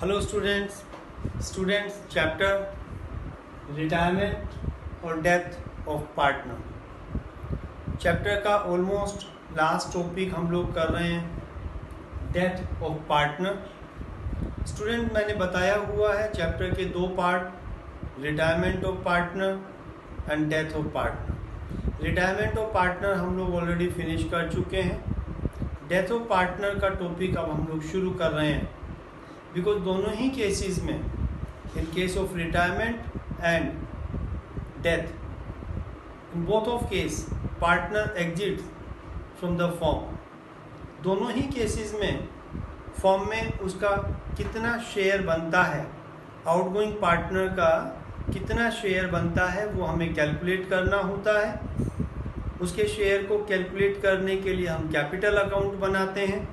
Hello students chapter retirement और death of partner. Chapter का almost last topic हम लोग कर रहे हैं, डेथ ऑफ पार्टनर। स्टूडेंट, मैंने बताया हुआ है चैप्टर के दो part, retirement of partner and death of partner. Retirement of partner हम लोग ऑलरेडी फिनिश कर चुके हैं। डेथ ऑफ पार्टनर का टॉपिक अब हम लोग शुरू कर रहे हैं, बिकॉज दोनों ही केसेस में, इन case of retirement and death, in both of case partner exit from the firm. दोनों ही केसेस में फर्म में उसका कितना शेयर बनता है, आउटगोइंग पार्टनर का कितना शेयर बनता है, वो हमें कैलकुलेट करना होता है। उसके शेयर को कैलकुलेट करने के लिए हम कैपिटल अकाउंट बनाते हैं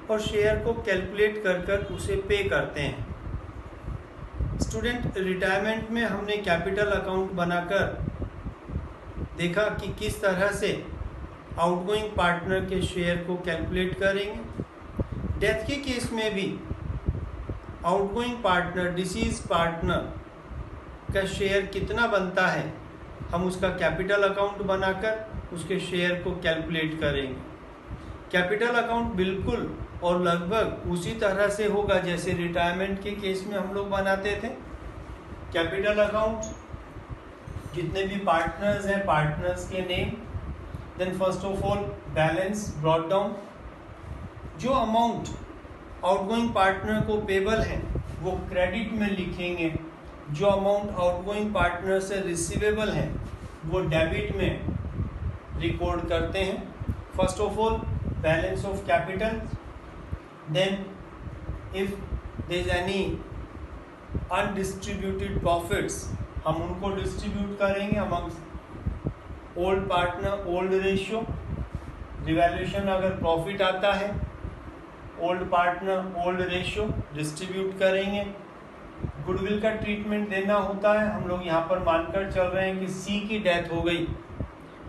और शेयर को कैलकुलेट कर कर उसे पे करते हैं। स्टूडेंट, रिटायरमेंट में हमने कैपिटल अकाउंट बनाकर देखा कि किस तरह से आउटगोइंग पार्टनर के शेयर को कैलकुलेट करेंगे। डेथ के केस में भी आउटगोइंग पार्टनर, डिसीज पार्टनर का शेयर कितना बनता है, हम उसका कैपिटल अकाउंट बनाकर उसके शेयर को कैलकुलेट करेंगे। कैपिटल अकाउंट बिल्कुल और लगभग उसी तरह से होगा जैसे रिटायरमेंट के केस में हम लोग बनाते थे। कैपिटल अकाउंट, जितने भी पार्टनर्स हैं, पार्टनर्स के name, then first of all balance brought down. जो अमाउंट आउटगोइंग पार्टनर को पेबल है वो क्रेडिट में लिखेंगे, जो अमाउंट आउटगोइंग पार्टनर से रिसीवेबल है वो डेबिट में रिकॉर्ड करते हैं। First of all balance of capital, then if there is any undistributed profits, हम उनको डिस्ट्रीब्यूट करेंगे amongst old partner, old ratio. Revaluation अगर प्रॉफिट आता है, old partner old ratio distribute करेंगे। गुडविल का ट्रीटमेंट देना होता है। हम लोग यहाँ पर मानकर चल रहे हैं कि सी की डेथ हो गई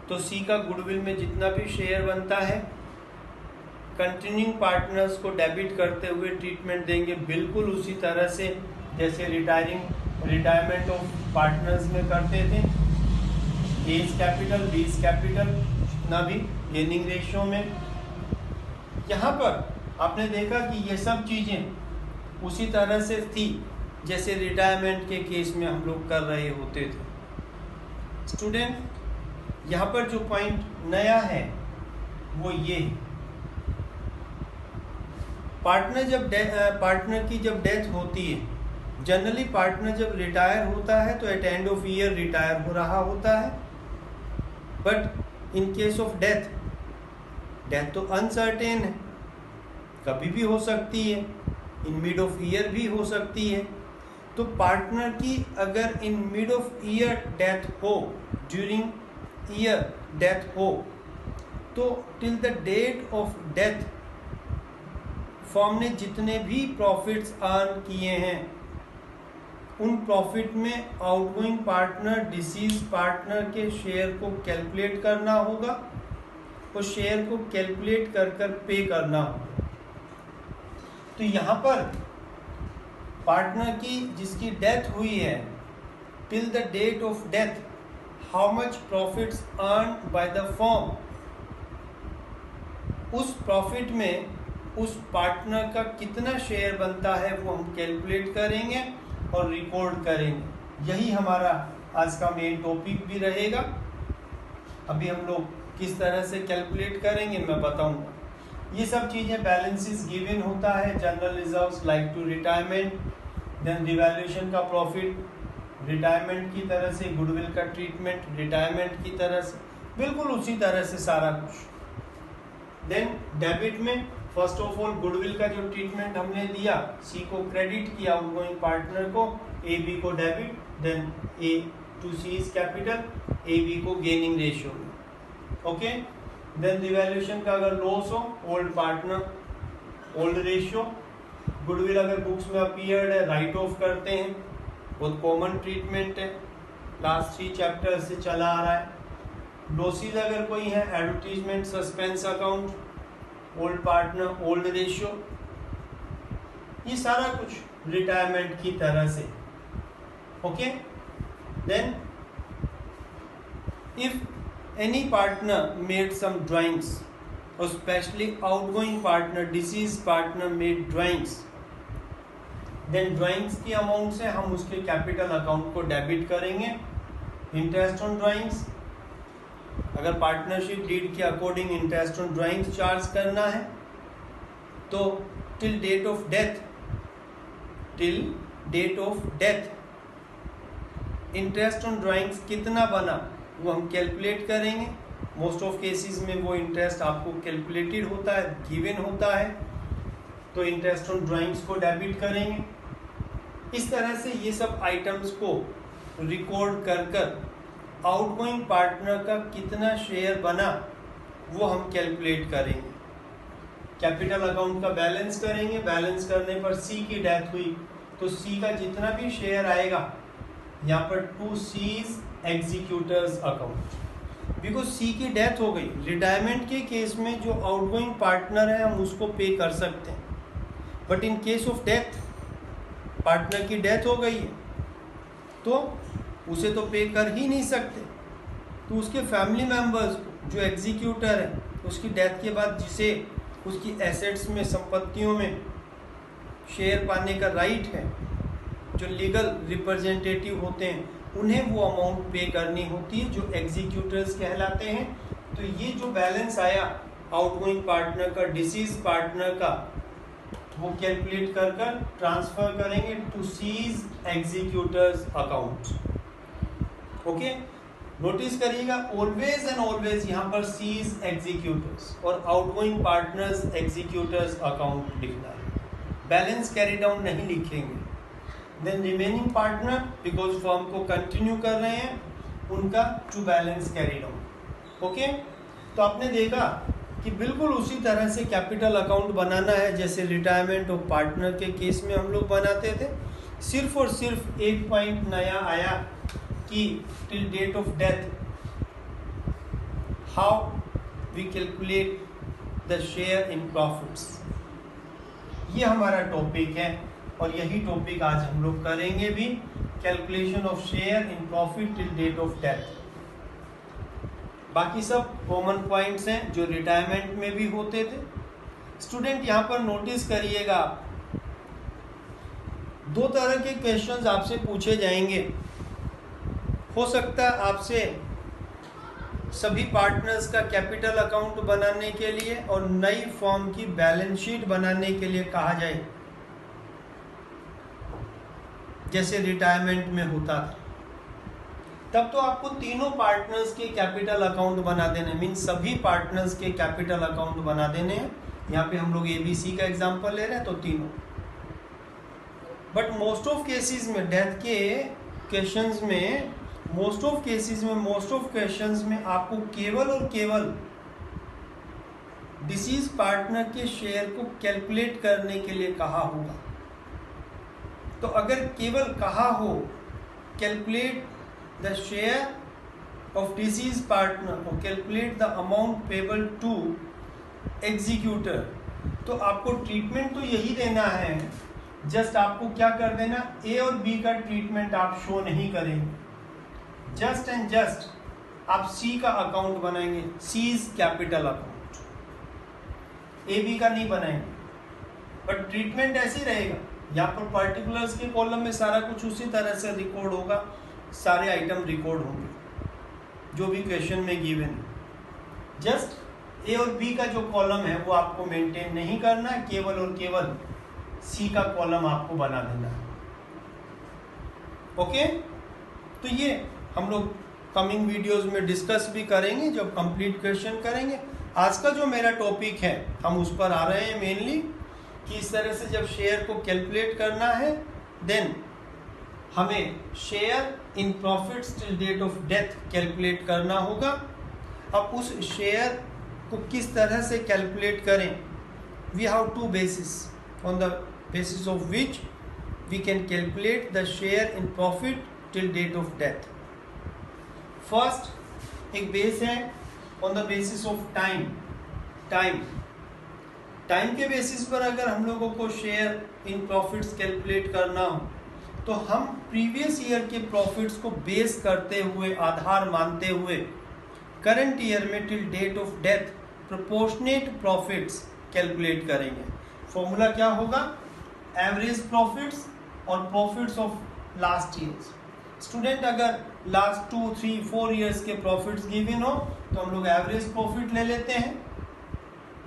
तो सी का गुडविल में जितना भी शेयर बनता है कंटिन्यूइंग पार्टनर्स को डेबिट करते हुए ट्रीटमेंट देंगे, बिल्कुल उसी तरह से जैसे रिटायरमेंट ऑफ पार्टनर्स में करते थे। एज कैपिटल, बीस कैपिटल, जितना भी गेनिंग रेशियो में। यहाँ पर आपने देखा कि ये सब चीज़ें उसी तरह से थी जैसे रिटायरमेंट के केस में हम लोग कर रहे होते थे। स्टूडेंट, यहाँ पर जो पॉइंट नया है वो ये है, पार्टनर की जब डेथ होती है, जनरली पार्टनर जब रिटायर होता है तो at end of year retire हो रहा होता है। But in case of death तो अनसर्टेन है, कभी भी हो सकती है, इन मिड ऑफ ईयर भी हो सकती है। तो पार्टनर की अगर in mid of year death हो, ड्यूरिंग ईयर डेथ हो, तो till the date of death firm ने जितने भी प्रॉफिट्स अर्न किए हैं उन प्रॉफिट में आउटगोइंग पार्टनर, डिसीज पार्टनर के शेयर को कैलकुलेट करना होगा और शेयर को कैलकुलेट कर कर पे करना होगा। तो यहाँ पर पार्टनर की जिसकी डेथ हुई है, till the date of death how much profits earn by the firm, उस प्रॉफिट में उस पार्टनर का कितना शेयर बनता है वो हम कैलकुलेट करेंगे और रिकॉर्ड करेंगे। यही हमारा आज का मेन टॉपिक भी रहेगा। अभी हम लोग किस तरह से कैलकुलेट करेंगे मैं बताऊंगा। ये सब चीज़ें बैलेंसेस गिवन होता है, general reserves like to retirement, then revaluation का प्रॉफिट, रिटायरमेंट की तरह से गुडविल का ट्रीटमेंट, रिटायरमेंट की तरह से, बिल्कुल उसी तरह से सारा कुछ। देन डेबिट में फर्स्ट ऑफ ऑल गुडविल का जो ट्रीटमेंट हमने दिया, सी को क्रेडिट किया आउटगोइंग पार्टनर को, ए बी को debit, then A to C is capital, A B को गेनिंग रेशियो में। ओके, देन रिवैल्यूएशन का अगर लॉस हो, old partner old ratio. Goodwill अगर बुक्स में अपीयर्ड है राइट ऑफ करते हैं, बहुत कॉमन ट्रीटमेंट है, लास्ट 3 चैप्टर से चला आ रहा है। लॉसेज अगर कोई है, advertisement, suspense account, old partner old ratio. ये सारा कुछ रिटायरमेंट की तरह से। Okay, then if any partner made some drawings, और specially outgoing partner, deceased partner made drawings, then drawings की अमाउंट से हम उसके कैपिटल अकाउंट को डेबिट करेंगे। इंटरेस्ट ऑन ड्राइंग्स, अगर पार्टनरशिप डीड के according interest on drawings charge करना है तो till date of death interest on drawings कितना बना वो हम कैलकुलेट करेंगे। मोस्ट ऑफ केसेस में वो इंटरेस्ट आपको कैलकुलेटेड होता है, गिवन होता है, तो इंटरेस्ट ऑन ड्राइंग्स को डेबिट करेंगे। इस तरह से ये सब आइटम्स को रिकॉर्ड कर आउटगोइंग पार्टनर का कितना शेयर बना वो हम कैलकुलेट करेंगे। कैपिटल अकाउंट का बैलेंस करेंगे, बैलेंस करने पर सी की डेथ हुई तो सी का जितना भी शेयर आएगा यहाँ पर to C's executors account, because C की डेथ हो गई। रिटायरमेंट के केस में जो आउटगोइंग पार्टनर है हम उसको पे कर सकते हैं, but in case of death, partner की डेथ हो गई है तो उसे तो पे कर ही नहीं सकते, तो उसके फैमिली मेंबर्स जो एग्जीक्यूटर है उसकी डेथ के बाद जिसे उसकी एसेट्स में, संपत्तियों में शेयर पाने का राइट है, जो लीगल रिप्रेजेंटेटिव होते हैं उन्हें वो अमाउंट पे करनी होती है, जो एग्जीक्यूटर्स कहलाते हैं। तो ये जो बैलेंस आया आउटगोइंग पार्टनर का, डिसीज पार्टनर का, वो कैलकुलेट कर ट्रांसफर करेंगे to C's executors account. Okay, notice करिएगा ऑलवेज एंड ऑलवेज यहाँ पर सीज एग्जीक्यूटर्स और आउटगोइंग पार्टनर्स एग्जीक्यूटर्स अकाउंट लिखना है, बैलेंस कैरी डाउन नहीं लिखेंगे। Then remaining partner, because firm को कंटिन्यू कर रहे हैं, उनका to balance carry down. Okay, तो आपने देखा कि बिल्कुल उसी तरह से कैपिटल अकाउंट बनाना है जैसे रिटायरमेंट ऑफ पार्टनर के केस में हम लोग बनाते थे। सिर्फ और सिर्फ एक पॉइंट नया आया कि till date of death how we calculate the share in profits, ये हमारा टॉपिक है और यही टॉपिक आज हम लोग करेंगे भी, calculation of share in profit till date of death. बाकी सब कॉमन पॉइंट्स हैं जो रिटायरमेंट में भी होते थे। स्टूडेंट यहाँ पर नोटिस करिएगा, दो तरह के क्वेश्चंस आपसे पूछे जाएंगे। हो सकता है आपसे सभी पार्टनर्स का कैपिटल अकाउंट बनाने के लिए और नई फर्म की बैलेंस शीट बनाने के लिए कहा जाए, जैसे रिटायरमेंट में होता था। तब तो आपको तीनों पार्टनर्स के कैपिटल अकाउंट बना देने, मीन सभी पार्टनर्स के कैपिटल अकाउंट बना देने हैं। यहाँ पे हम लोग ABC का एग्जांपल ले रहे हैं तो तीनों। बट मोस्ट ऑफ केसेस में डेथ के क्वेश्चंस में, मोस्ट ऑफ क्वेश्चंस में आपको केवल और केवल डिसीज पार्टनर के शेयर को कैलकुलेट करने के लिए कहा होगा। तो अगर केवल कहा हो calculate the share of deceased partner और calculate the amount payable to executor, तो आपको ट्रीटमेंट तो यही देना है, जस्ट आपको क्या कर देना, A और B का ट्रीटमेंट आप शो नहीं करेंगे, जस्ट एंड जस्ट आप C का अकाउंट बनाएंगे, C's capital account, A B का नहीं बनाएंगे। बट ट्रीटमेंट ऐसे रहेगा, यहाँ पर पर्टिकुलर्स के कॉलम में सारा कुछ उसी तरह से रिकॉर्ड होगा, सारे आइटम रिकॉर्ड होंगे जो भी क्वेश्चन में गिवन है। जस्ट A और B का जो कॉलम है वो आपको मेंटेन नहीं करना है, केवल और केवल C का कॉलम आपको बना देना है। ओके, तो ये हम लोग कमिंग वीडियोस में डिस्कस भी करेंगे जब कंप्लीट क्वेश्चन करेंगे। आज का जो मेरा टॉपिक है हम उस पर आ रहे हैं मेनली, कि इस तरह से जब शेयर को कैलकुलेट करना है देन हमें share in profits till date of death calculate करना होगा। अब उस शेयर को किस तरह से कैलकुलेट करें, we have to basis on the basis of which we can calculate the share in profit till date of death. First एक बेस है on the basis of time के बेसिस पर अगर हम लोगों को शेयर इन प्रॉफिट्स कैलकुलेट करना हो तो हम प्रीवियस ईयर के प्रॉफिट्स को बेस करते हुए, आधार मानते हुए, करंट ईयर में till date of death proportionate profits calculate करेंगे। फॉर्मूला क्या होगा? एवरेज प्रॉफिट्स और profits of last years. Student अगर लास्ट 2, 3, 4 ईयर्स के प्रॉफिट्स गिवन हो तो हम लोग एवरेज प्रॉफिट ले लेते हैं,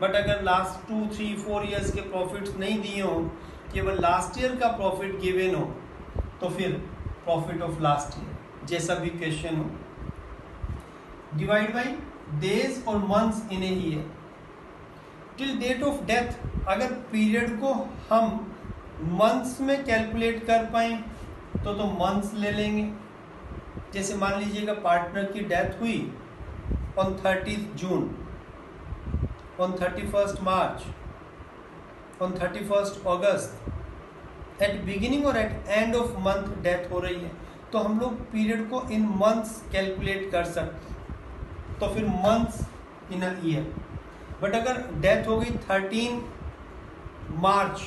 बट अगर लास्ट 2, 3, 4 ईयर्स के प्रॉफिट्स नहीं दिए हो, केवल लास्ट ईयर का प्रॉफिट गिवन हो तो फिर प्रॉफिट ऑफ लास्ट ईयर, जैसा भी क्वेश्चन हो। डिवाइड बाई डेज और months in a year. Till date of death अगर पीरियड को हम मंथ्स में कैलकुलेट कर पाए तो मंथ्स ले लेंगे। जैसे मान लीजिएगा पार्टनर की डेथ हुई on 30 June, on 31 March, on 31 August, at beginning और at end of month death हो रही है, तो हम लोग पीरियड को इन मंथ्स कैलकुलेट कर सकते हैं, तो फिर months in a year. But अगर डेथ हो गई 13 मार्च,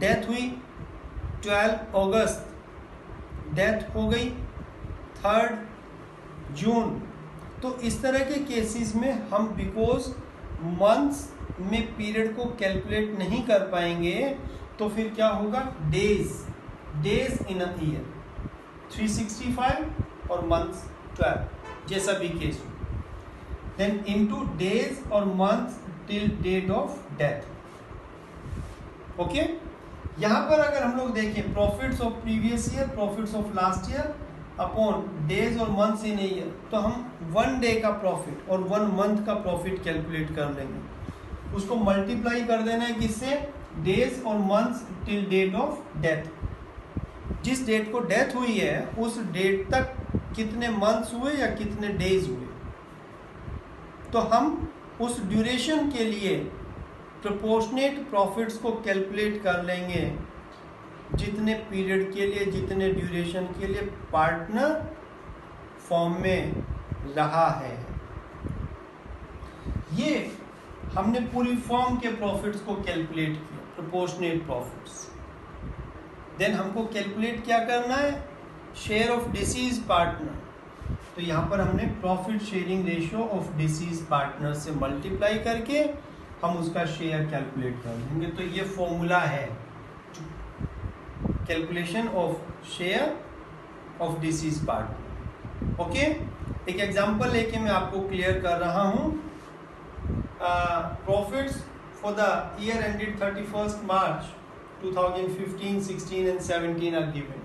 डेथ हुई 12 अगस्त, डेथ हो गई 3 जून, तो इस तरह के केसेस में हम बिकॉज मंथ्स में पीरियड को कैलकुलेट नहीं कर पाएंगे तो फिर क्या होगा? डेज इन अ ईयर 365 और मंथ्स 12, जैसा भी केस हो। देन इनटू डेज और months till date of death. Okay, यहां पर अगर हम लोग देखें profits of previous year, profits of last year upon days और मंथ्स इन ईयर, तो हम 1 डे का प्रॉफिट और 1 मंथ का प्रॉफिट कैलकुलेट कर लेंगे। उसको मल्टीप्लाई कर देना है किससे? डेज और months till date of death. जिस डेट को डेथ हुई है उस डेट तक कितने मंथ्स हुए या कितने डेज हुए, तो हम उस ड्यूरेशन के लिए प्रोपोर्शनेट प्रॉफिट्स को कैलकुलेट कर लेंगे जितने पीरियड के लिए, जितने ड्यूरेशन के लिए पार्टनर फॉर्म में रहा है। ये हमने पूरी फॉर्म के प्रॉफिट्स को कैलकुलेट किया, प्रोपोर्शनेट प्रॉफिट्स। देन हमको कैलकुलेट क्या करना है? Share of deceased partner. तो यहाँ पर हमने profit sharing ratio of deceased partner से मल्टीप्लाई करके हम उसका शेयर कैलकुलेट कर लेंगे। तो ये फॉर्मूला है calculation of share of deceased partner. Okay, एक एग्जांपल लेके मैं आपको क्लियर कर रहा हूँ। Profits for the year ended 31 March 2015, 16 and 17 are given.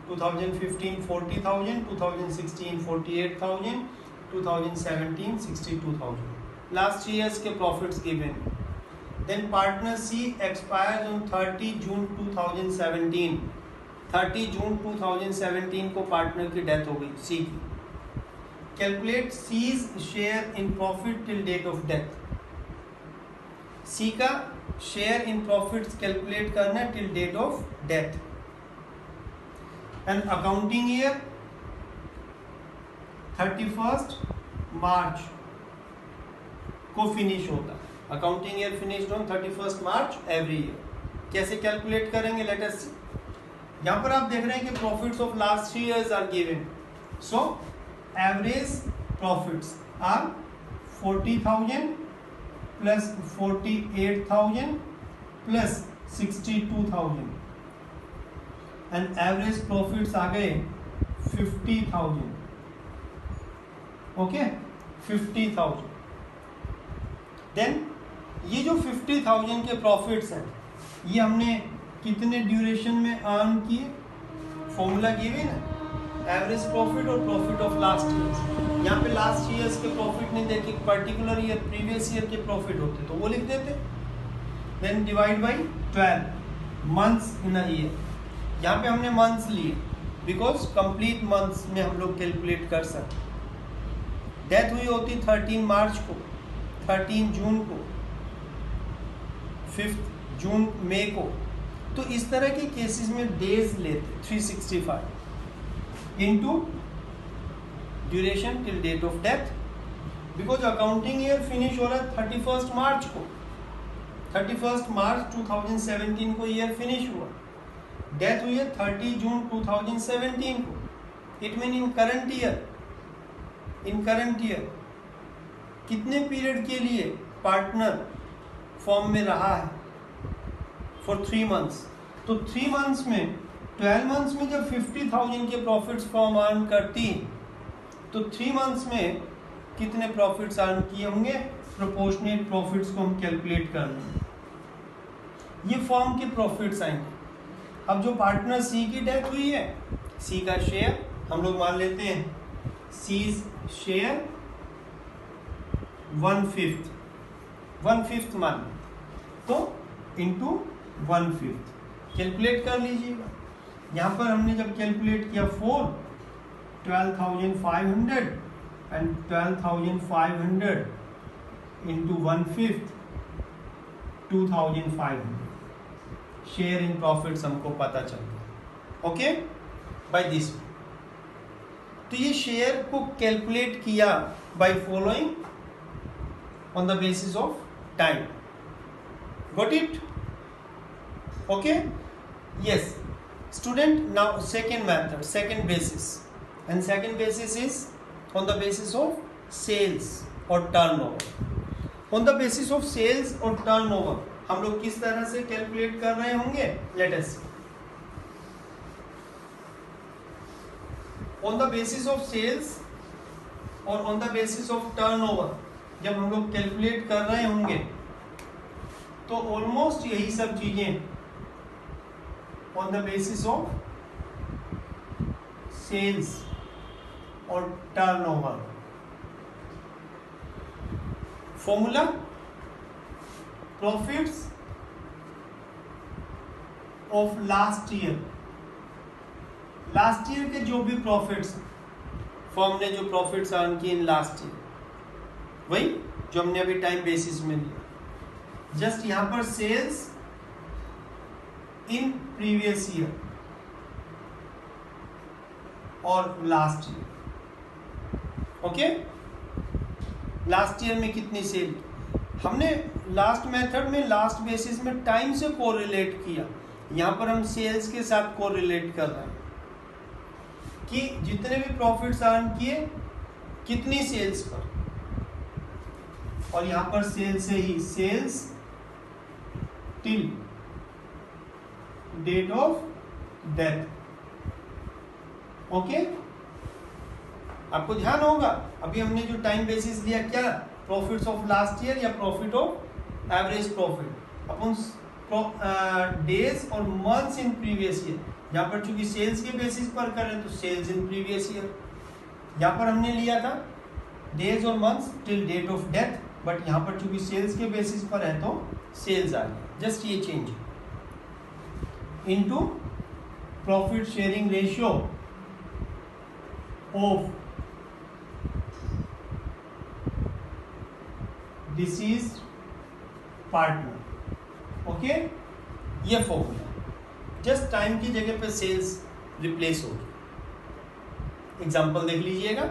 2015 40,000, 2016 48,000, 2017 62,000. Last 3 years के profits given. Then partner C expires on 30 June 2017. 30 जून 2017 को पार्टनर की डेथ हो गई C की। Calculate C's share in profit till date of death. C का share in profits calculate करना है till date of death. And accounting year 31 मार्च को फिनिश होता है। Accounting year finished on 31 March every year. कैसे कैलकुलेट करेंगे? Let us see. यहाँ पर आप देख रहे हैं कि profits of last 3 years are given. So average profits are 40,000 plus 48,000 plus 62,000 and average profits आ गए 50,000। ओके, 50,000। देन ये जो 50,000 के प्रॉफिट्स हैं ये हमने कितने ड्यूरेशन में अर्न किए? फॉर्मूला गिवन है, एवरेज प्रॉफिट और प्रॉफिट ऑफ लास्ट ईयर। यहाँ पे लास्ट ईयर्स के प्रॉफिट नहीं देखे, पर्टिकुलर ईयर प्रीवियस ईयर के प्रॉफिट होते तो वो लिख देते। Then divide by 12 months in a year. यहाँ पे हमने मंथ्स लिए बिकॉज कंप्लीट मंथ्स में हम लोग कैलकुलेट कर सकते। डेथ हुई होती 13 मार्च को, 13 जून को, 5 जून मई को, तो इस तरह के केसेस में डेज लेते 365 into duration till date of death. Because accounting year finish हो रहा है 31 मार्च को, 31 मार्च 2017 को ईयर फिनिश हुआ, डेथ हुई है 30 जून 2017 को। It mean in current year कितने पीरियड के लिए पार्टनर फॉर्म में रहा है? For 3 months. तो 3 मंथ्स में 12 मंथ्स में जब 50,000 के प्रॉफिट्स फॉर्म अर्न करती, तो 3 मंथ्स में कितने प्रॉफिट्स अर्न किए होंगे? प्रोपोर्शनेट प्रॉफिट्स को हम कैलकुलेट कर लेंगे, ये फॉर्म के प्रॉफिट्स आएंगे। अब जो पार्टनर सी की डेथ हुई है, सी का शेयर हम लोग मान लेते हैं, सीज शेयर 1/5 मान, तो इंटू 1/5 कैलकुलेट कर लीजिएगा। यहाँ पर हमने जब कैलकुलेट किया 4, 12,500 and 12,500 into 1/5 2,500 share in profits हमको पता चलता। Okay, by this. तो ये शेयर को कैलकुलेट किया by following on the basis of time. Got it? Okay? Yes. Student, now second method, second basis. And second basis is on the basis of sales or turnover. On the basis of sales or turnover, हम लोग किस तरह से calculate कर रहे होंगे? Let us see. On the basis of sales or on the basis of turnover, जब हम लोग कैलकुलेट कर रहे होंगे तो ऑलमोस्ट यही सब चीजें on the basis of sales और turnover. Formula, profits of last year, last year के जो भी प्रॉफिट्स फर्म ने जो प्रॉफिट्स अर्न किए इन लास्ट ईयर, वही जो हमने अभी टाइम बेसिस में लिया। जस्ट यहां पर सेल्स इन प्रीवियस ईयर और last year. Okay, last year में कितनी सेल, हमने लास्ट मेथड में लास्ट बेसिस में टाइम से कोरिलेट किया, यहां पर हम सेल्स के साथ कोरिलेट कर रहे हैं कि जितने भी प्रॉफिट्स अर्न किए कितनी सेल्स पर, और यहां पर सेल्स से ही sales till date of death. Okay, आपको ध्यान होगा अभी हमने जो टाइम बेसिस लिया, क्या प्रॉफिट्स ऑफ लास्ट ईयर या profit of average profit upon days और मंथ्स इन प्रीवियस ईयर। यहाँ पर चूंकि सेल्स के बेसिस पर करें तो सेल्स इन प्रीवियस ईयर, यहाँ पर हमने लिया था डेज और months till date of death, but यहाँ पर चूंकि सेल्स के बेसिस पर है तो सेल्स आ गया, जस्ट ये change into profit sharing ratio of deceased partner. Okay, ये फॉर्मूला, जस्ट टाइम की जगह पे सेल्स रिप्लेस हो गई। एग्जाम्पल देख लीजिएगा।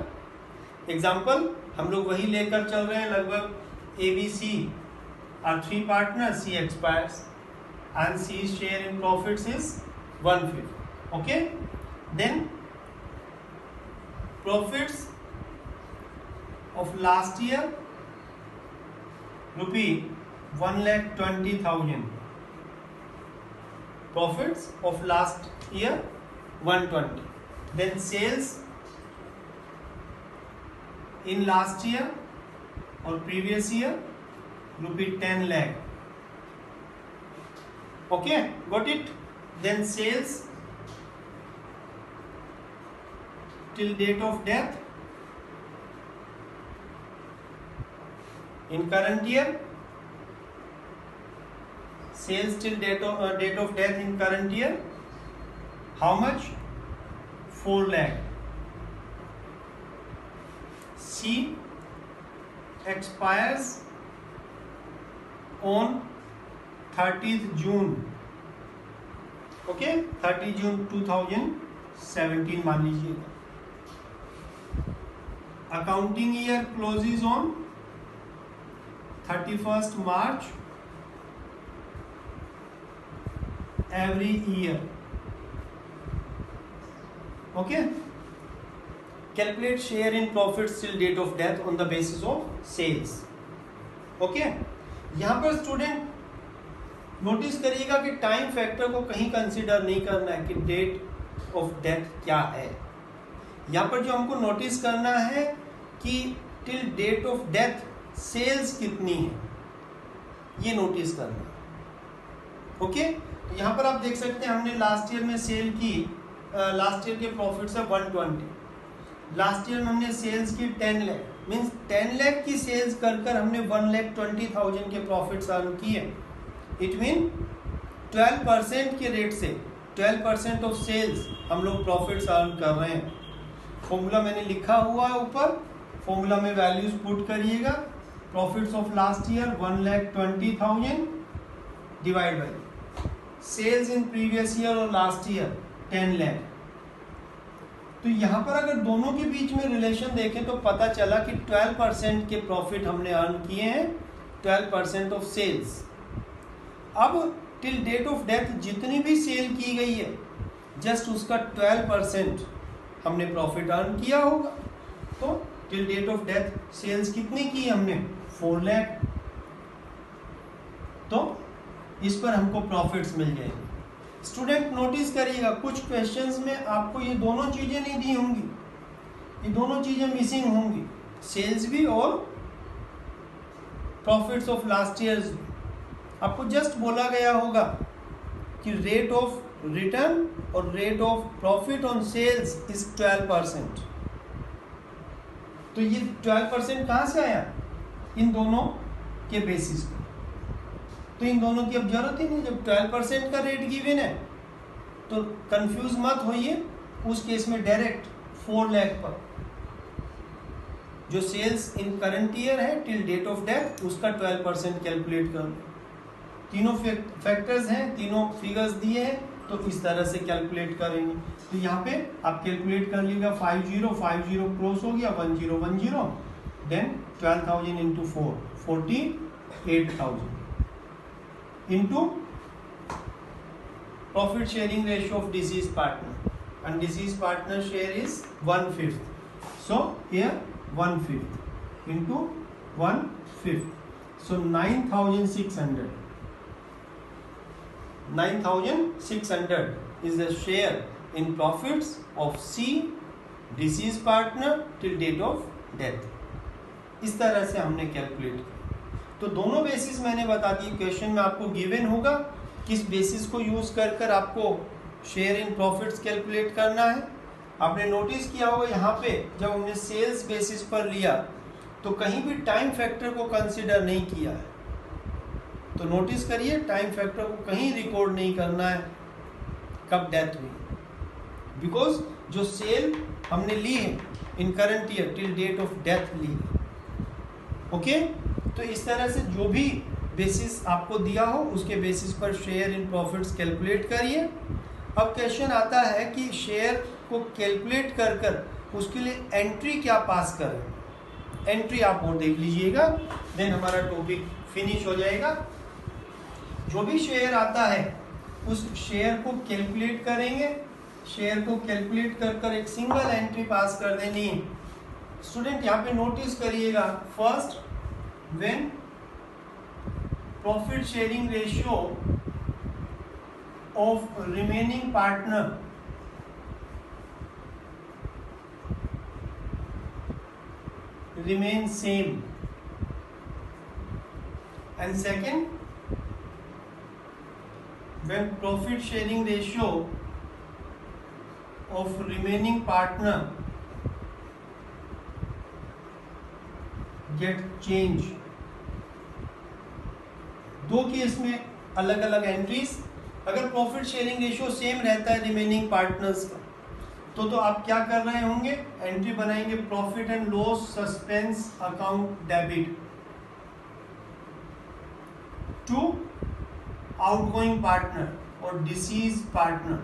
एग्जाम्पल हम लोग वही लेकर चल रहे हैं, लगभग ABC are 3 partners, C expires and C's share in profits is 1/5. Okay, then profits of last year rupee 1,20,000, profits of last year 120, then sales in last year or previous year rupee 10 lakh. Okay, got it? Then sales till date of death in current year, sales till date of death in current year, how much? 4 lakh. C expires on 30th June. Okay, 30 June 2017 मान लीजिएगा। Accounting year closes on 31st March every year. Okay, calculate share in profits till date of death on the basis of sales. Okay, यहाँ पर student notice करिएगा कि time factor को कहीं consider नहीं करना है कि डेट ऑफ डेथ क्या है। यहाँ पर जो हमको नोटिस करना है कि till date of death sales कितनी है, ये नोटिस करना है। ओके, तो यहाँ पर आप देख सकते हैं हमने लास्ट ईयर में सेल की, लास्ट ईयर के प्रॉफिट्स है 120, लास्ट ईयर में हमने सेल्स की 10 लाख, मीन्स 10 लाख की सेल्स कर हमने 1,20,000 के प्रॉफिट्स अर्न किए। इट मीन 12% के रेट से 12% ऑफ सेल्स हम लोग प्रॉफिट्स अर्न कर रहे हैं। फॉर्मूला मैंने लिखा हुआ है ऊपर, फॉर्मूला में वैल्यूज पुट करिएगा। Profits of last year 1,20,000 divide by sales in previous year और लास्ट ईयर 10 लाख। तो यहाँ पर अगर दोनों के बीच में रिलेशन देखें तो पता चला कि 12% के प्रॉफिट हमने अर्न किए हैं, 12% ऑफ सेल्स। अब टिल डेट ऑफ डेथ जितनी भी सेल की गई है जस्ट उसका 12% हमने प्रॉफिट अर्न किया होगा। तो till date of death sales कितनी की हमने, 4 लाख। तो इस पर हमको प्रॉफिट्स मिल जाएंगे। स्टूडेंट नोटिस करिएगा कुछ क्वेश्चंस में आपको ये दोनों चीजें नहीं दी होंगी, ये दोनों चीजें मिसिंग होंगी, सेल्स भी और प्रॉफिट्स ऑफ लास्ट ईयर। आपको जस्ट बोला गया होगा कि रेट ऑफ रिटर्न और rate of profit on sales is 12%। तो ये 12% कहाँ से आया, इन दोनों के बेसिस पर। तो इन दोनों की अब जरूरत ही नहीं, जब 12% का रेट गिवन है तो कंफ्यूज मत होइए। उस केस में डायरेक्ट 4 लाख पर जो सेल्स इन करंट ईयर है टिल डेट ऑफ डेथ उसका 12% कैलकुलेट कर लो। तीनों फैक्टर्स हैं, तीनों फिगर्स दिए हैं, तो इस तरह से कैलकुलेट करेंगे। तो यहाँ पे आप कैलकुलेट कर लीजिएगा, 50 क्रॉस हो गया, 1010, then 12,000 into 4 48,000 into profit sharing ratio of deceased partner, and deceased partner share is 1/5, so here 1/5 into 1/5, so 9,600 is the share in profits of C deceased partner till date of death। इस तरह से हमने calculate किया। तो दोनों basis मैंने बता दी, question में आपको गिवन होगा किस बेसिस को यूज कर आपको शेयर इन प्रॉफिट्स कैलकुलेट करना है। आपने नोटिस किया होगा यहाँ पे जब हमने सेल्स बेसिस पर लिया तो कहीं भी टाइम फैक्टर को कंसिडर नहीं किया है। तो नोटिस करिए टाइम फैक्टर को कहीं रिकॉर्ड नहीं करना है कब डेथ हुई, बिकॉज जो सेल हमने ली है in current year till date of death ली है। ओके, तो इस तरह से जो भी बेसिस आपको दिया हो उसके बेसिस पर शेयर इन प्रॉफिट्स कैलकुलेट करिए। अब क्वेश्चन आता है कि शेयर को कैलकुलेट कर उसके लिए एंट्री क्या पास करें। एंट्री आप और देख लीजिएगा, देन हमारा टॉपिक फिनिश हो जाएगा। जो भी शेयर आता है उस शेयर को कैलकुलेट करेंगे, शेयर को कैलकुलेट कर एक सिंगल एंट्री पास कर देनी है। स्टूडेंट यहाँ पे नोटिस करिएगा, first when profit sharing ratio of remaining partner remain same, and second when profit sharing ratio of remaining partner get change। दो केस में अलग अलग एंट्रीज। अगर प्रॉफिट शेयरिंग रेशियो सेम रहता है रिमेनिंग पार्टनर्स का तो आप क्या कर रहे होंगे, एंट्री बनाएंगे profit and loss suspense account debit to outgoing partner और deceased partner,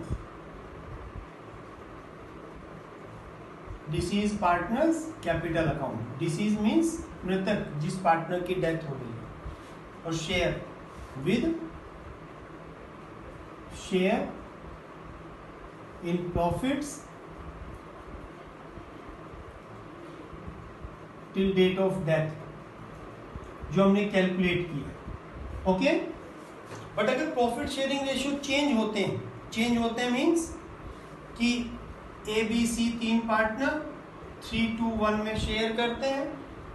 deceased partner's capital account. Deceased means मृतक जिस पार्टनर की डेथ हो गई, और share with share in profits till date of death, जो हमने कैलकुलेट किया। ओके, बट अगर प्रॉफिट शेयरिंग रेशियो चेंज होते हैं मीन्स कि ए बी सी 3 पार्टनर 3:1 में शेयर करते हैं,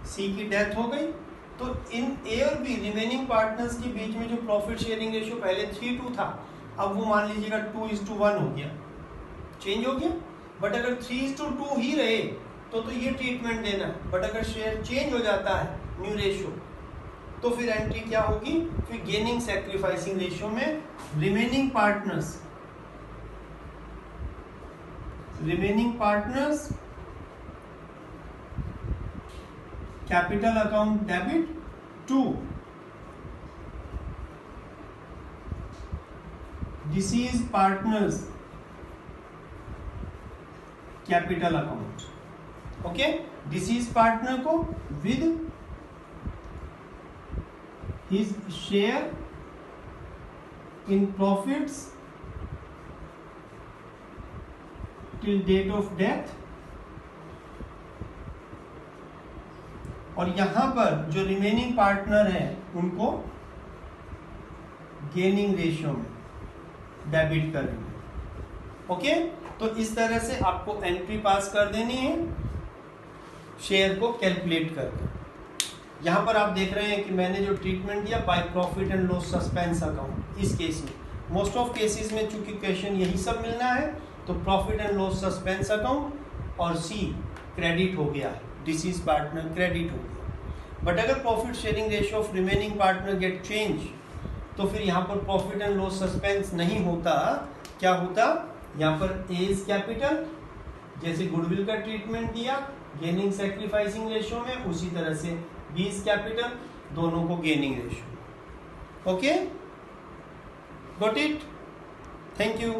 सी की डेथ हो गई, तो इन ए और बी रिमेनिंग पार्टनर्स के बीच में जो प्रॉफिट शेयरिंग रेशियो पहले 3:2 था, अब वो मान लीजिएगा 2:1 हो गया, चेंज हो गया। बट अगर 3:2 ही रहे तो ये ट्रीटमेंट देना है। बट अगर शेयर चेंज हो जाता है न्यू रेशियो, तो फिर एंट्री क्या होगी, फिर गेनिंग सैक्रिफाइसिंग रेशियो में remaining partners capital account debit to deceased partner's capital account. Okay, deceased partner को with his share in profits till date of death, और यहां पर जो रिमेनिंग पार्टनर है उनको गेनिंग रेशियो में डेबिट करेंगे। ओके, तो इस तरह से आपको एंट्री पास कर देनी है शेयर को कैलकुलेट करके। यहां पर आप देख रहे हैं कि मैंने जो ट्रीटमेंट दिया by profit and loss suspense account, इस केस में मोस्ट ऑफ केसेस में चूंकि क्वेश्चन यही सब मिलना है, तो profit and loss suspense account और सी क्रेडिट हो गया है, डिसीज पार्टनर क्रेडिट हो गया। बट अगर profit sharing ratio of remaining partner get change, तो फिर यहाँ पर प्रॉफिट एंड लॉस सस्पेंस नहीं होता, क्या होता, यहाँ पर ए इज कैपिटल, जैसे गुडविल का ट्रीटमेंट दिया गेनिंग सैक्रिफाइसिंग रेशियो में, उसी तरह से बी इज कैपिटल, दोनों को gaining ratio. Okay, got it, thank you.